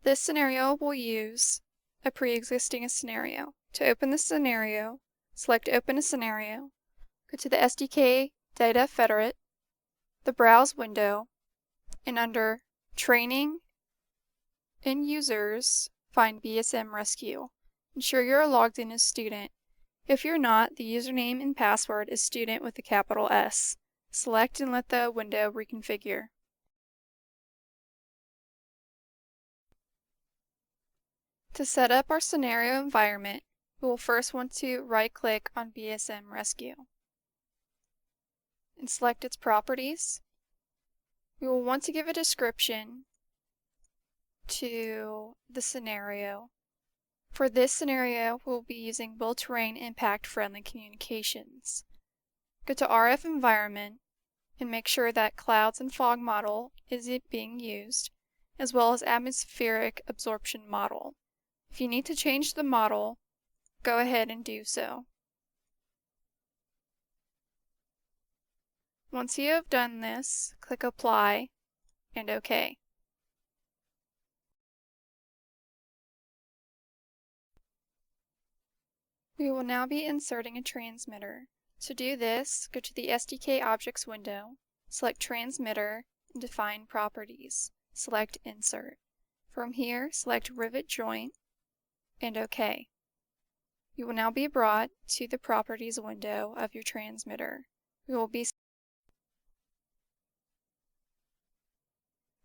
This scenario will use a pre-existing scenario. To open the scenario, select Open a Scenario, go to the STK Data Federate, the Browse window, and under Training and Users, find BSM Rescue. Ensure you're logged in as student. If you're not, the username and password is student with a capital S. Select and let the window reconfigure. To set up our scenario environment, we will first want to right-click on BSM Rescue and select its properties. We will want to give a description to the scenario. For this scenario, we'll be using Will-Terrain Impact-Friendly Communications. Go to RF Environment and make sure that Clouds and Fog Model is being used, as well as Atmospheric Absorption Model. If you need to change the model, go ahead and do so. Once you have done this, click Apply and OK. We will now be inserting a transmitter. To do this, go to the STK Objects window, select Transmitter, and define Properties. Select Insert. From here, select Rivet Joint and OK. You will now be brought to the Properties window of your transmitter. We will be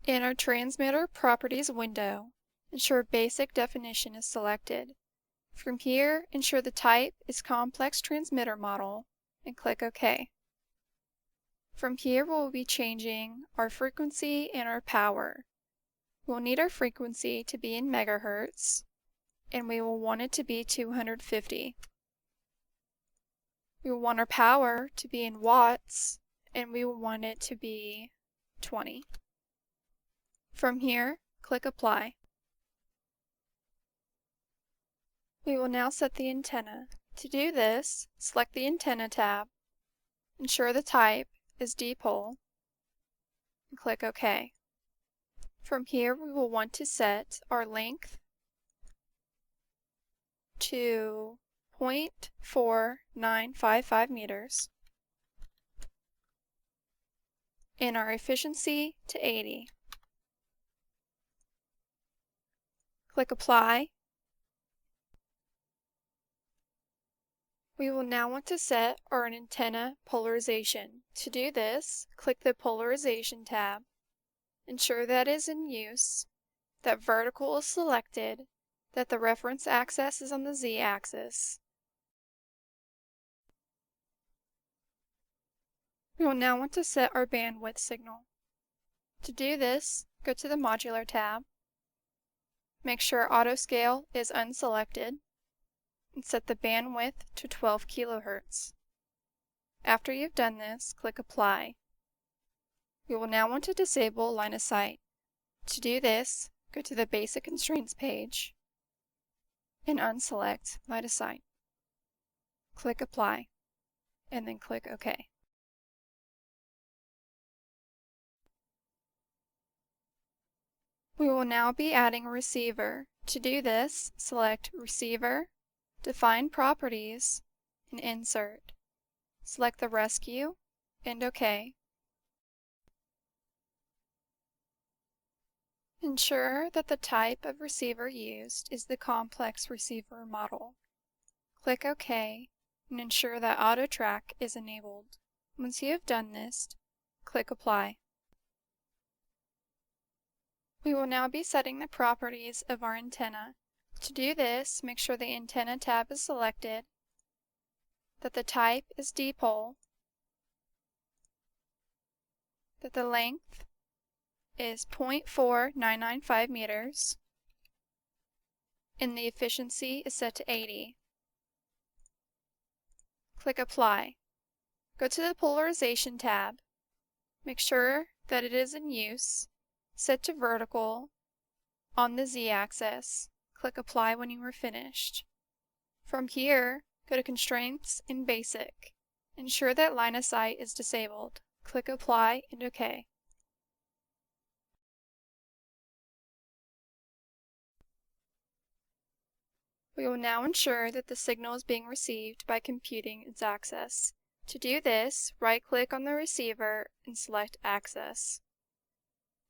in our Transmitter Properties window. Ensure Basic Definition is selected. From here, ensure the type is Complex Transmitter Model and click OK. From here, we'll be changing our frequency and our power. We'll need our frequency to be in megahertz, and we will want it to be 250. We will want our power to be in watts, and we will want it to be 20. From here, click Apply. We will now set the antenna. To do this, select the Antenna tab, ensure the type is dipole, and click OK. From here, we will want to set our length to 0.4955 meters and our efficiency to 80. Click Apply. We will now want to set our antenna polarization. To do this, click the Polarization tab. Ensure that it is in use, that vertical is selected, that the reference axis is on the Z-axis. We will now want to set our bandwidth signal. To do this, go to the Modular tab. Make sure Auto Scale is unselected, and set the bandwidth to 12 kHz. After you've done this, click Apply. We will now want to disable Line of Sight. To do this, go to the Basic Constraints page and unselect Line of Sight. Click Apply, and then click OK. We will now be adding a receiver. To do this, select Receiver, define Properties, and Insert. Select the Rescue and OK. Ensure that the type of receiver used is the complex receiver model. Click OK and ensure that Auto Track is enabled. Once you have done this, click Apply. We will now be setting the properties of our antenna. To do this, make sure the Antenna tab is selected, that the type is dipole, that the length is 0.4995 meters, and the efficiency is set to 80. Click Apply. Go to the Polarization tab. Make sure that it is in use, set to vertical on the Z-axis. Click Apply when you are finished. From here, go to Constraints and Basic. Ensure that Line of Sight is disabled. Click Apply and OK. We will now ensure that the signal is being received by computing its access. To do this, right-click on the receiver and select Access.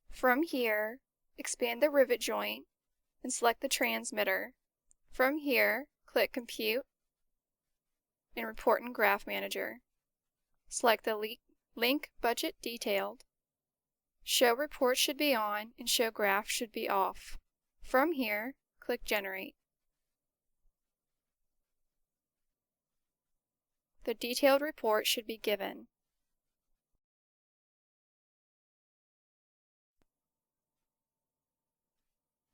From here, expand the rivet joint and select the transmitter. From here, click Compute and Report in Graph Manager. Select the link Budget Detailed. Show Report should be on and Show Graph should be off. From here, click Generate. The detailed report should be given.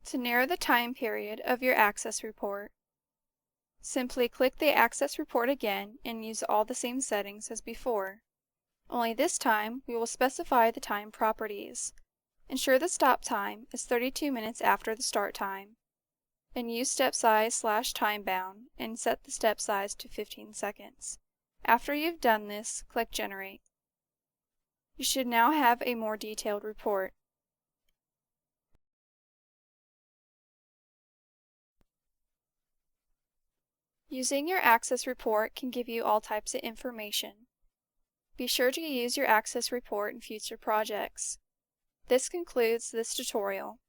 To narrow the time period of your access report, simply click the access report again and use all the same settings as before. Only this time, we will specify the time properties. Ensure the stop time is 32 minutes after the start time, and use step size /time bound and set the step size to 15 seconds. After you've done this, click Generate. You should now have a more detailed report. Using your access report can give you all types of information. Be sure to use your access report in future projects. This concludes this tutorial.